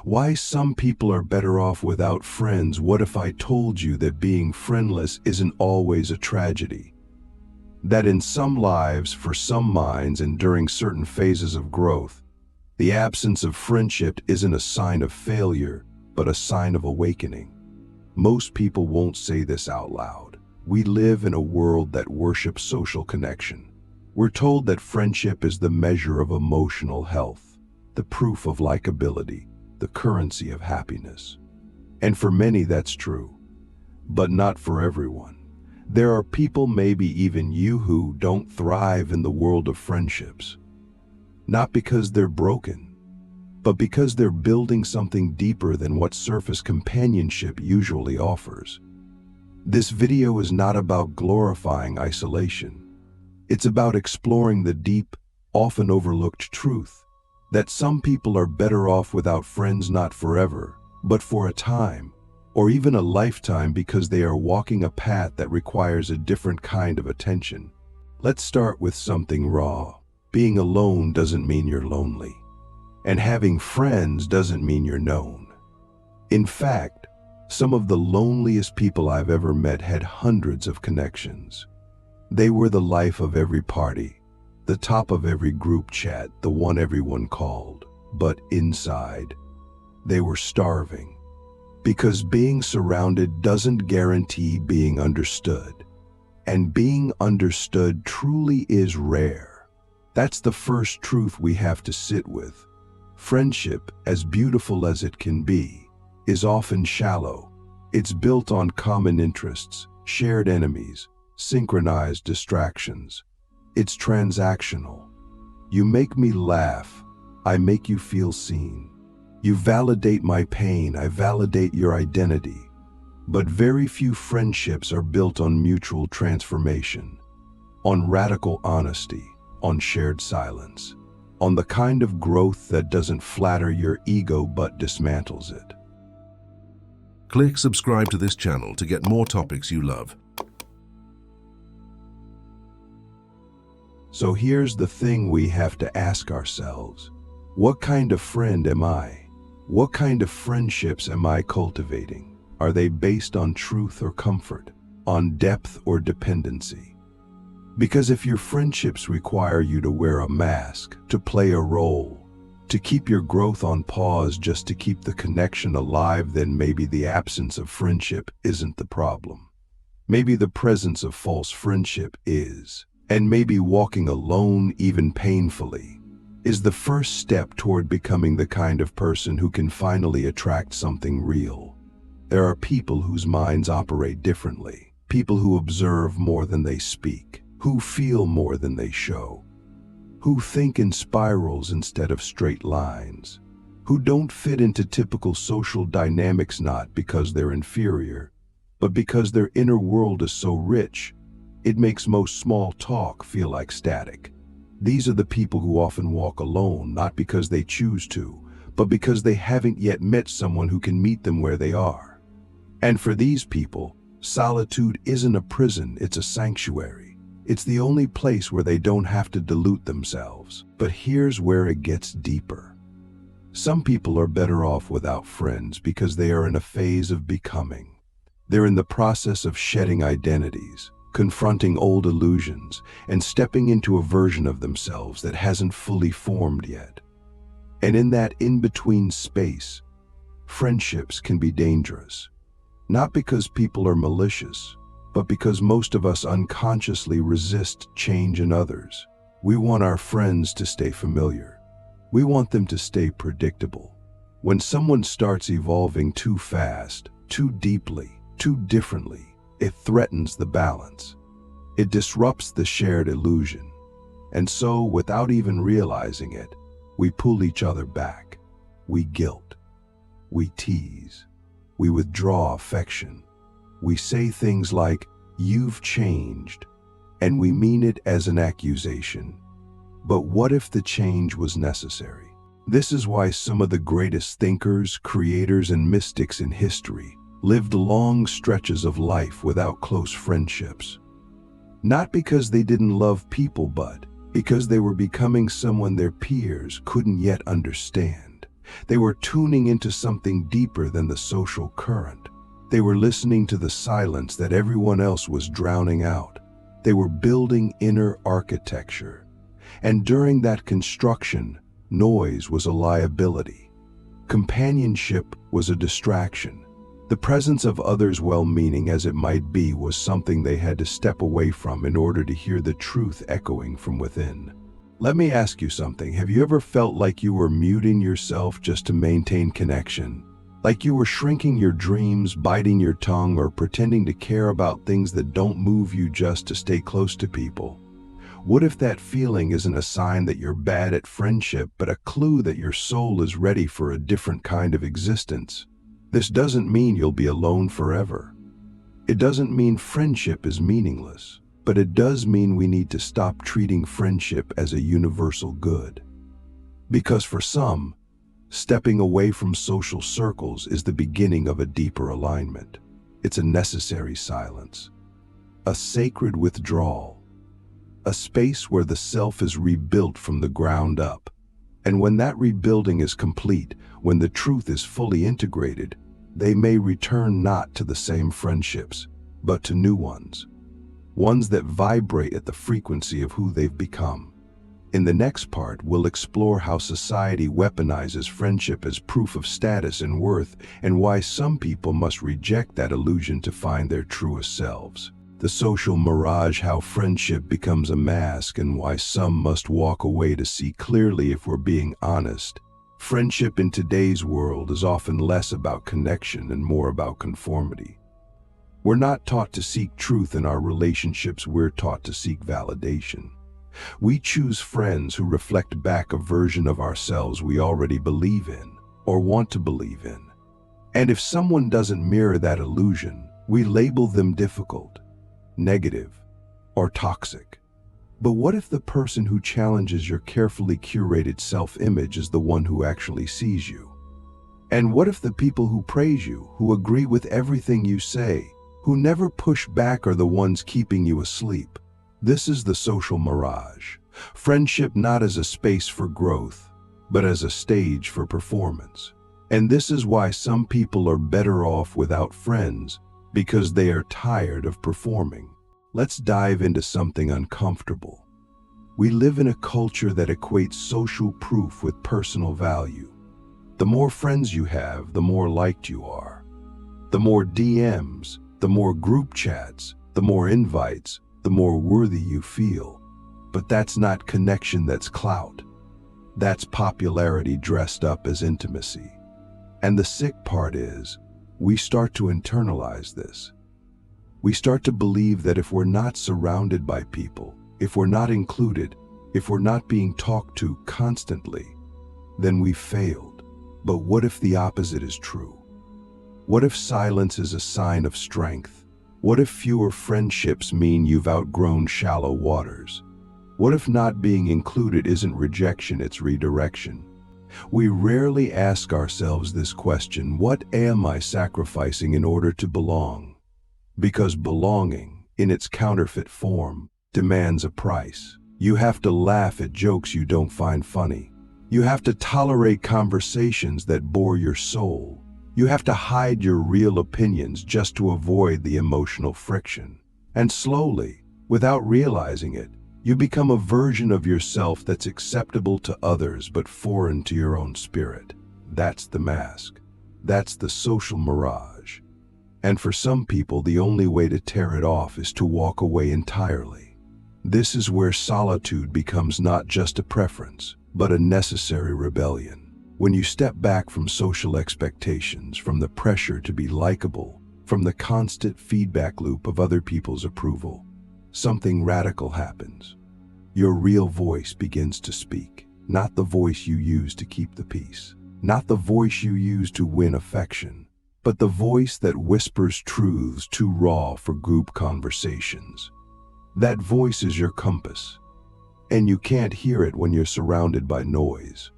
Why some people are better off without friends. What if I told you that being friendless isn't always a tragedy? That in some lives, for some minds, and during certain phases of growth, the absence of friendship isn't a sign of failure, but a sign of awakening. Most people won't say this out loud. We live in a world that worships social connection. We're told that friendship is the measure of emotional health, the proof of likability, the currency of happiness. And for many, that's true, but not for everyone. There are people, maybe even you, who don't thrive in the world of friendships. Not because they're broken, but because they're building something deeper than what surface companionship usually offers. This video is not about glorifying isolation. It's about exploring the deep, often overlooked truth that some people are better off without friends, not forever, but for a time, or even a lifetime, because they are walking a path that requires a different kind of attention. Let's start with something raw. Being alone doesn't mean you're lonely, and having friends doesn't mean you're known. In fact, some of the loneliest people I've ever met had hundreds of connections. They were the life of every party, the top of every group chat, the one everyone called. But inside, they were starving. Because being surrounded doesn't guarantee being understood. And being understood truly is rare. That's the first truth we have to sit with. Friendship, as beautiful as it can be, is often shallow. It's built on common interests, shared enemies, synchronized distractions. It's transactional. You make me laugh, I make you feel seen. You validate my pain, I validate your identity. But very few friendships are built on mutual transformation, on radical honesty, on shared silence, on the kind of growth that doesn't flatter your ego but dismantles it. Click subscribe to this channel to get more topics you love. So here's the thing we have to ask ourselves. What kind of friend am I? What kind of friendships am I cultivating? Are they based on truth or comfort, on depth or dependency? Because if your friendships require you to wear a mask, to play a role, to keep your growth on pause just to keep the connection alive, then maybe the absence of friendship isn't the problem. Maybe the presence of false friendship is. And maybe walking alone, even painfully, is the first step toward becoming the kind of person who can finally attract something real. There are people whose minds operate differently, people who observe more than they speak, who feel more than they show, who think in spirals instead of straight lines, who don't fit into typical social dynamics, not because they're inferior, but because their inner world is so rich, it makes most small talk feel like static. These are the people who often walk alone, not because they choose to, but because they haven't yet met someone who can meet them where they are. And for these people, solitude isn't a prison, it's a sanctuary. It's the only place where they don't have to dilute themselves. But here's where it gets deeper. Some people are better off without friends because they are in a phase of becoming. They're in the process of shedding identities, confronting old illusions, and stepping into a version of themselves that hasn't fully formed yet. And in that in-between space, friendships can be dangerous. Not because people are malicious, but because most of us unconsciously resist change in others. We want our friends to stay familiar. We want them to stay predictable. When someone starts evolving too fast, too deeply, too differently, it threatens the balance. It disrupts the shared illusion. And so, without even realizing it, we pull each other back. We guilt. We tease. We withdraw affection. We say things like, "You've changed," and we mean it as an accusation. But what if the change was necessary? This is why some of the greatest thinkers, creators, and mystics in history lived long stretches of life without close friendships. Not because they didn't love people, but because they were becoming someone their peers couldn't yet understand. They were tuning into something deeper than the social current. They were listening to the silence that everyone else was drowning out. They were building inner architecture. And during that construction, noise was a liability. Companionship was a distraction. The presence of others, well-meaning as it might be, was something they had to step away from in order to hear the truth echoing from within. Let me ask you something. Have you ever felt like you were muting yourself just to maintain connection? Like you were shrinking your dreams, biting your tongue, or pretending to care about things that don't move you just to stay close to people? What if that feeling isn't a sign that you're bad at friendship, but a clue that your soul is ready for a different kind of existence? This doesn't mean you'll be alone forever. It doesn't mean friendship is meaningless, but it does mean we need to stop treating friendship as a universal good. Because for some, stepping away from social circles is the beginning of a deeper alignment. It's a necessary silence, a sacred withdrawal, a space where the self is rebuilt from the ground up. And when that rebuilding is complete, when the truth is fully integrated, they may return not to the same friendships, but to new ones. Ones that vibrate at the frequency of who they've become. In the next part, we'll explore how society weaponizes friendship as proof of status and worth, and why some people must reject that illusion to find their truest selves. The social mirage, how friendship becomes a mask, and why some must walk away to see clearly. If we're being honest, friendship in today's world is often less about connection and more about conformity. We're not taught to seek truth in our relationships, we're taught to seek validation. We choose friends who reflect back a version of ourselves we already believe in or want to believe in. And if someone doesn't mirror that illusion, we label them difficult, negative, or toxic. But what if the person who challenges your carefully curated self-image is the one who actually sees you? And what if the people who praise you, who agree with everything you say, who never push back, are the ones keeping you asleep? This is the social mirage. Friendship not as a space for growth, but as a stage for performance. And this is why some people are better off without friends, because they are tired of performing. Let's dive into something uncomfortable. We live in a culture that equates social proof with personal value. The more friends you have, the more liked you are. The more DMs, the more group chats, the more invites, the more worthy you feel. But that's not connection, that's clout. That's popularity dressed up as intimacy. And the sick part is, we start to internalize this. We start to believe that if we're not surrounded by people, if we're not included, if we're not being talked to constantly, then we've failed. But what if the opposite is true? What if silence is a sign of strength? What if fewer friendships mean you've outgrown shallow waters? What if not being included isn't rejection, it's redirection? We rarely ask ourselves this question: what am I sacrificing in order to belong? Because belonging, in its counterfeit form, demands a price. You have to laugh at jokes you don't find funny. You have to tolerate conversations that bore your soul. You have to hide your real opinions just to avoid the emotional friction. And slowly, without realizing it, you become a version of yourself that's acceptable to others but foreign to your own spirit. That's the mask. That's the social mirage. And for some people, the only way to tear it off is to walk away entirely. This is where solitude becomes not just a preference, but a necessary rebellion. When you step back from social expectations, from the pressure to be likable, from the constant feedback loop of other people's approval, something radical happens. Your real voice begins to speak, not the voice you use to keep the peace, not the voice you use to win affection, but the voice that whispers truths too raw for group conversations. That voice is your compass, and you can't hear it when you're surrounded by noise.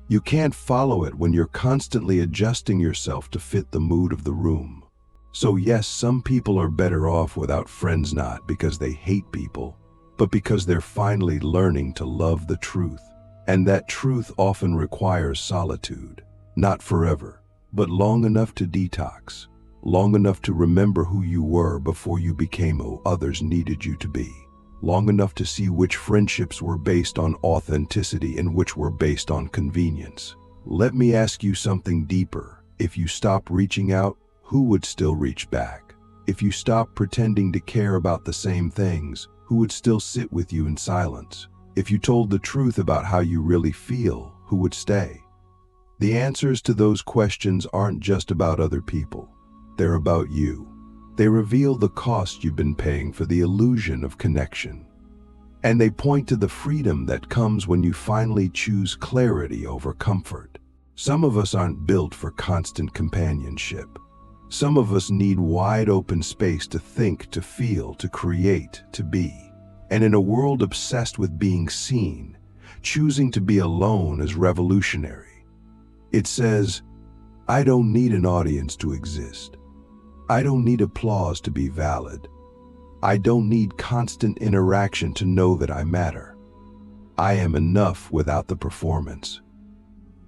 You can't follow it when you're constantly adjusting yourself to fit the mood of the room. So yes, some people are better off without friends, not because they hate people, but because they're finally learning to love the truth. And that truth often requires solitude. Not forever, but long enough to detox, long enough to remember who you were before you became who others needed you to be, long enough to see which friendships were based on authenticity and which were based on convenience. Let me ask you something deeper. If you stop reaching out, who would still reach back? If you stop pretending to care about the same things, who would still sit with you in silence? If you told the truth about how you really feel, who would stay? The answers to those questions aren't just about other people. They're about you. They reveal the cost you've been paying for the illusion of connection. And they point to the freedom that comes when you finally choose clarity over comfort. Some of us aren't built for constant companionship. Some of us need wide open space to think, to feel, to create, to be. And in a world obsessed with being seen, choosing to be alone is revolutionary. It says, I don't need an audience to exist. I don't need applause to be valid. I don't need constant interaction to know that I matter. I am enough without the performance.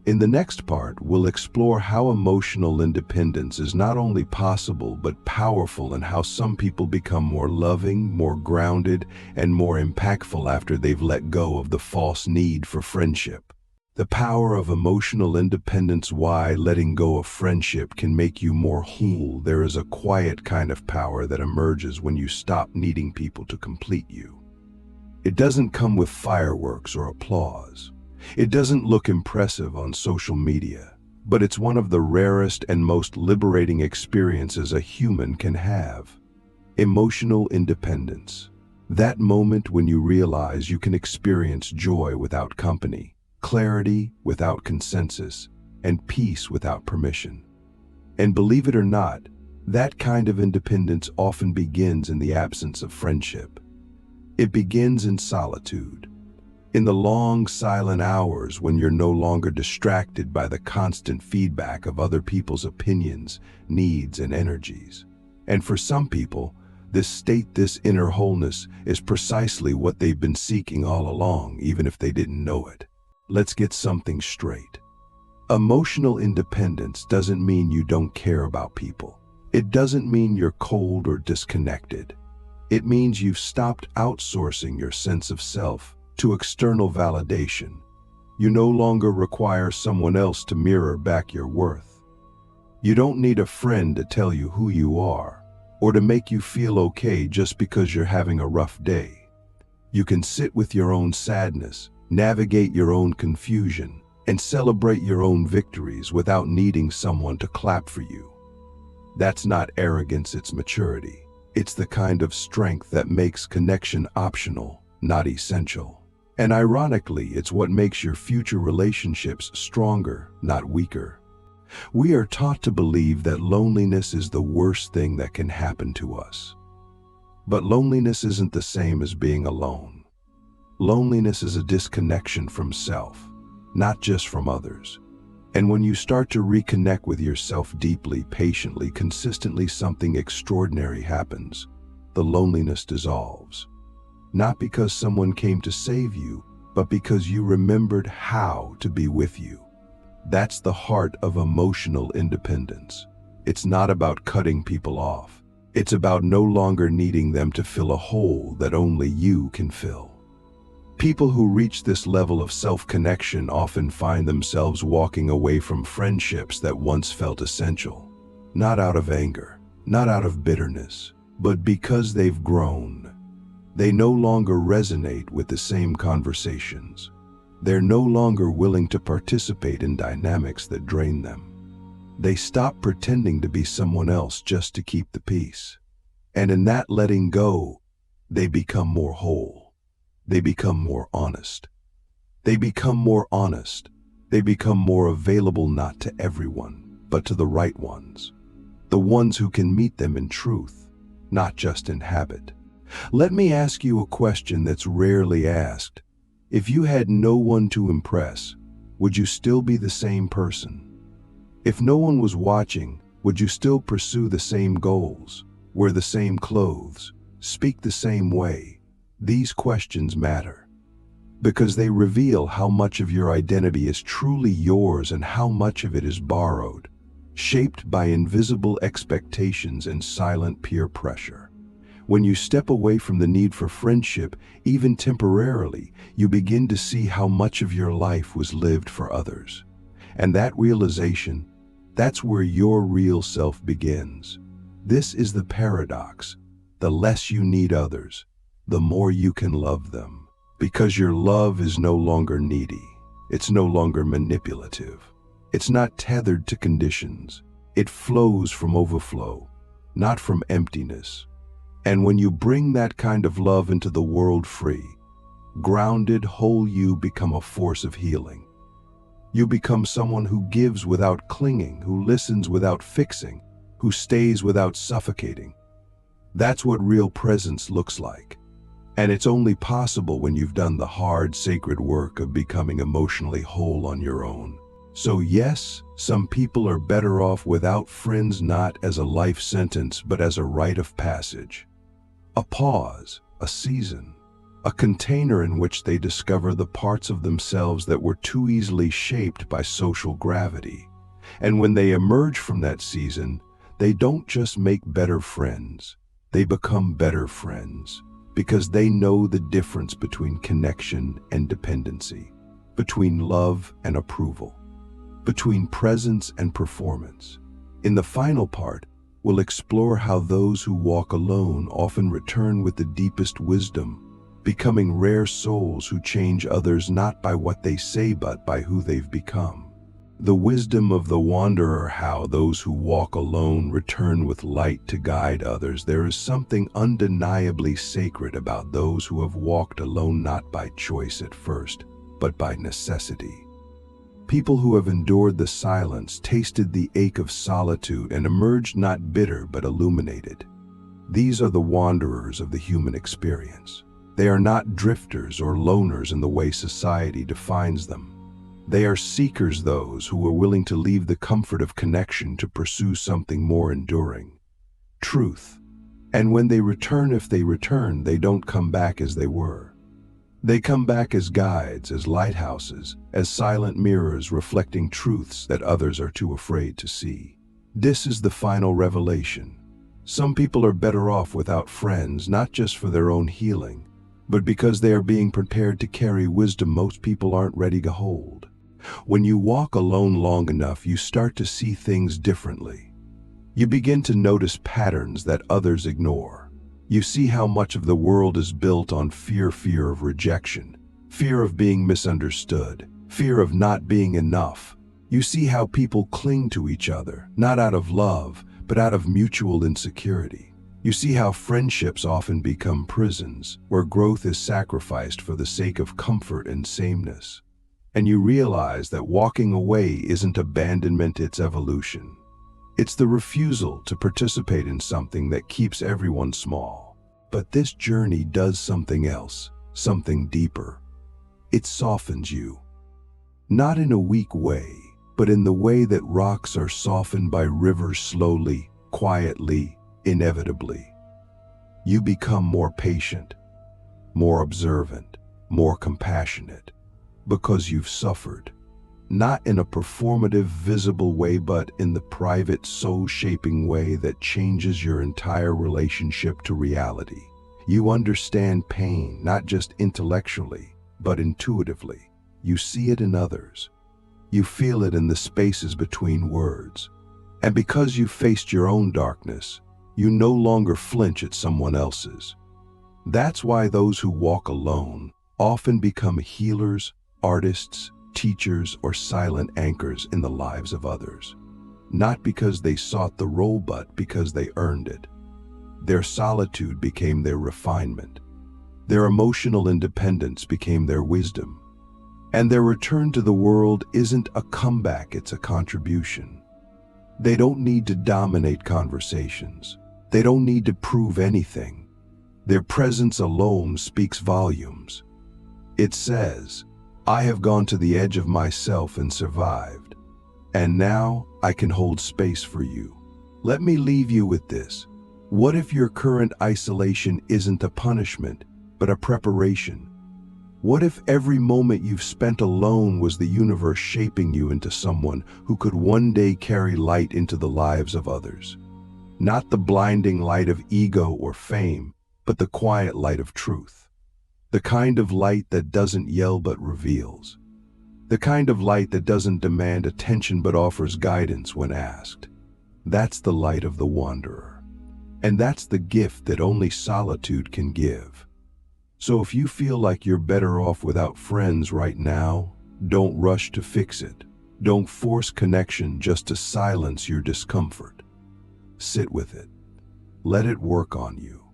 In the next part, we'll explore how emotional independence is not only possible but powerful, and how some people become more loving, more grounded, and more impactful after they've let go of the false need for friendship. The power of emotional independence, why letting go of friendship can make you more whole. There is a quiet kind of power that emerges when you stop needing people to complete you. It doesn't come with fireworks or applause. It doesn't look impressive on social media, but it's one of the rarest and most liberating experiences a human can have. Emotional independence. That moment when you realize you can experience joy without company, clarity without consensus, and peace without permission. And believe it or not, that kind of independence often begins in the absence of friendship. It begins in solitude. In the long, silent hours when you're no longer distracted by the constant feedback of other people's opinions, needs, and energies. And for some people, this state, this inner wholeness, is precisely what they've been seeking all along, even if they didn't know it. Let's get something straight. Emotional independence doesn't mean you don't care about people. It doesn't mean you're cold or disconnected. It means you've stopped outsourcing your sense of self to external validation. You no longer require someone else to mirror back your worth. You don't need a friend to tell you who you are, or to make you feel okay just because you're having a rough day. You can sit with your own sadness, navigate your own confusion, and celebrate your own victories without needing someone to clap for you. That's not arrogance, it's maturity. It's the kind of strength that makes connection optional, not essential. And ironically, it's what makes your future relationships stronger, not weaker. We are taught to believe that loneliness is the worst thing that can happen to us. But loneliness isn't the same as being alone. Loneliness is a disconnection from self, not just from others. And when you start to reconnect with yourself deeply, patiently, consistently, something extraordinary happens. The loneliness dissolves. Not because someone came to save you, but because you remembered how to be with you. That's the heart of emotional independence. It's not about cutting people off. It's about no longer needing them to fill a hole that only you can fill. People who reach this level of self-connection often find themselves walking away from friendships that once felt essential. Not out of anger, not out of bitterness, but because they've grown. They no longer resonate with the same conversations. They're no longer willing to participate in dynamics that drain them. They stop pretending to be someone else just to keep the peace. And in that letting go, they become more whole. They become more honest. They become more honest. They become more available, not to everyone, but to the right ones. The ones who can meet them in truth, not just in habit. Let me ask you a question that's rarely asked. If you had no one to impress, would you still be the same person? If no one was watching, would you still pursue the same goals, wear the same clothes, speak the same way? These questions matter. because they reveal how much of your identity is truly yours and how much of it is borrowed, shaped by invisible expectations and silent peer pressure. When you step away from the need for friendship, even temporarily, you begin to see how much of your life was lived for others. And that realization, that's where your real self begins. This is the paradox. The less you need others, the more you can love them. Because your love is no longer needy. It's no longer manipulative. It's not tethered to conditions. It flows from overflow, not from emptiness. And when you bring that kind of love into the world free, grounded, whole, you become a force of healing. You become someone who gives without clinging, who listens without fixing, who stays without suffocating. That's what real presence looks like. And it's only possible when you've done the hard, sacred work of becoming emotionally whole on your own. So yes, some people are better off without friends, not as a life sentence, but as a rite of passage. A pause, a season, a container in which they discover the parts of themselves that were too easily shaped by social gravity. And when they emerge from that season, they don't just make better friends, they become better friends, because they know the difference between connection and dependency, between love and approval, between presence and performance. In the final part, we'll explore how those who walk alone often return with the deepest wisdom, becoming rare souls who change others not by what they say but by who they've become. The wisdom of the wanderer, how those who walk alone return with light to guide others. There is something undeniably sacred about those who have walked alone, not by choice at first, but by necessity. People who have endured the silence, tasted the ache of solitude, and emerged not bitter but illuminated. These are the wanderers of the human experience. They are not drifters or loners in the way society defines them. They are seekers, those who are willing to leave the comfort of connection to pursue something more enduring, truth. And when they return, if they return, they don't come back as they were. They come back as guides, as lighthouses, as silent mirrors reflecting truths that others are too afraid to see. This is the final revelation. Some people are better off without friends, not just for their own healing, but because they are being prepared to carry wisdom most people aren't ready to hold. When you walk alone long enough, you start to see things differently. You begin to notice patterns that others ignore. You see how much of the world is built on fear of rejection, fear of being misunderstood, fear of not being enough. You see how people cling to each other, not out of love, but out of mutual insecurity. You see how friendships often become prisons, where growth is sacrificed for the sake of comfort and sameness. And you realize that walking away isn't abandonment, it's evolution. It's the refusal to participate in something that keeps everyone small. But this journey does something else, something deeper. It softens you. Not in a weak way, but in the way that rocks are softened by rivers, slowly, quietly, inevitably. You become more patient, more observant, more compassionate, because you've suffered. Not in a performative, visible way, but in the private, soul-shaping way that changes your entire relationship to reality. You understand pain, not just intellectually, but intuitively. You see it in others. You feel it in the spaces between words. And because you've faced your own darkness, you no longer flinch at someone else's. That's why those who walk alone often become healers, artists, teachers, or silent anchors in the lives of others. Not because they sought the role, but because they earned it. Their solitude became their refinement. Their emotional independence became their wisdom. And their return to the world isn't a comeback, it's a contribution. They don't need to dominate conversations. They don't need to prove anything. Their presence alone speaks volumes. It says, I have gone to the edge of myself and survived, and now I can hold space for you. Let me leave you with this. What if your current isolation isn't a punishment, but a preparation? What if every moment you've spent alone was the universe shaping you into someone who could one day carry light into the lives of others? Not the blinding light of ego or fame, but the quiet light of truth. The kind of light that doesn't yell but reveals. The kind of light that doesn't demand attention but offers guidance when asked. That's the light of the wanderer. And that's the gift that only solitude can give. So if you feel like you're better off without friends right now, don't rush to fix it. Don't force connection just to silence your discomfort. Sit with it. Let it work on you.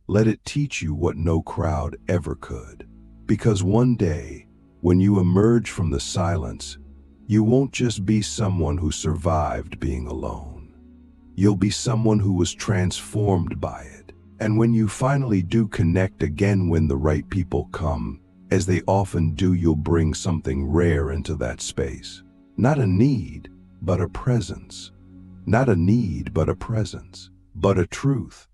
Let it teach you what no crowd ever could. Because one day, when you emerge from the silence, you won't just be someone who survived being alone. You'll be someone who was transformed by it. And when you finally do connect again, when the right people come, as they often do, you'll bring something rare into that space. Not a need, but a presence. Not a need, but a presence. But a truth.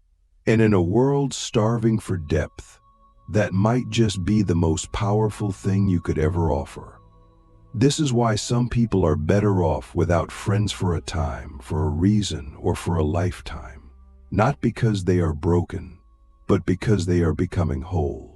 And in a world starving for depth, that might just be the most powerful thing you could ever offer. This is why some people are better off without friends for a time, for a reason, or for a lifetime. Not because they are broken, but because they are becoming whole.